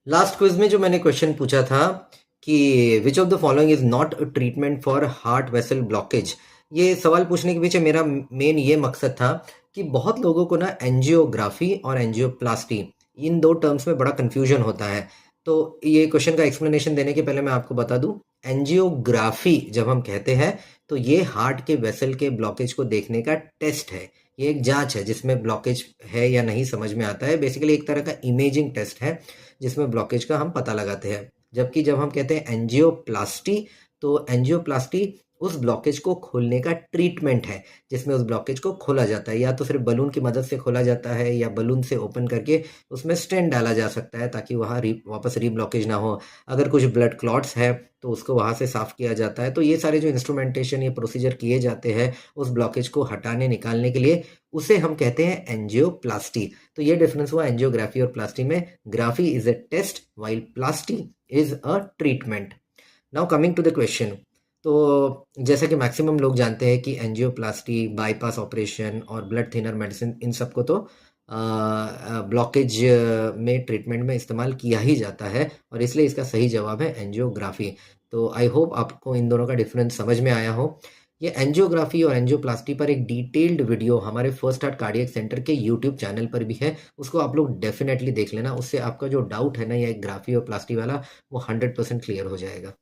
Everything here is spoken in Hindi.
लास्ट क्विज में जो मैंने क्वेश्चन पूछा था कि which of the following is not a treatment for heart vessel blockage, ये सवाल पूछने के पीछे मेरा मेन ये मकसद था कि बहुत लोगों को ना एंजियोग्राफी और एंजियोप्लास्टी इन दो टर्म्स में बड़ा कंफ्यूजन होता है। तो ये क्वेश्चन का एक्सप्लेनेशन देने के पहले मैं आपको बता दूं, एंजियोग्राफी जब हम कहते हैं तो ये हार्ट के वेसल के ब्लॉकेज को देखने का टेस्ट है। ये एक जांच है जिसमें ब्लॉकेज है या नहीं समझ में आता है। बेसिकली एक तरह का इमेजिंग टेस्ट है जिसमें ब्लॉकेज का हम पता लगाते हैं। जबकि जब हम कहते हैं एंजियोप्लास्टी, तो एंजियोप्लास्टी उस ब्लॉकेज को खोलने का ट्रीटमेंट है जिसमें उस ब्लॉकेज को खोला जाता है। या तो फिर बलून की मदद से खोला जाता है या बलून से ओपन करके उसमें स्टेंट डाला जा सकता है ताकि वहाँ वापस रीब्लॉकेज ना हो। अगर कुछ ब्लड क्लॉट्स है तो उसको वहाँ से साफ किया जाता है। तो ये सारे जो इंस्ट्रूमेंटेशन ये प्रोसीजर किए जाते हैं उस ब्लॉकेज को हटाने निकालने के लिए, उसे हम कहते हैं एंजियोप्लास्टी। तो ये डिफरेंस हुआ एंजियोग्राफी और प्लास्टी में। Graphy is a test while plasty is a treatment. Now coming to the question, तो जैसा कि मैक्सिमम लोग जानते हैं कि एंजियोप्लास्टी, बाईपास ऑपरेशन और ब्लड थिनर मेडिसिन इन सबको तो ब्लॉकेज में ट्रीटमेंट में इस्तेमाल किया ही जाता है और इसलिए इसका सही जवाब है एंजियोग्राफी। तो आई होप आपको इन दोनों का डिफरेंस समझ में आया हो। ये एंजियोग्राफी और एंजियोप्लास्टी पर एक डिटेल्ड वीडियो हमारे फर्स्ट हार्ट कार्डियक सेंटर के यूट्यूब चैनल पर भी है, उसको आप लोग डेफिनेटली देख लेना। उससे आपका जो डाउट है ना ये ग्राफी और प्लास्टी वाला, वो 100% क्लियर हो जाएगा।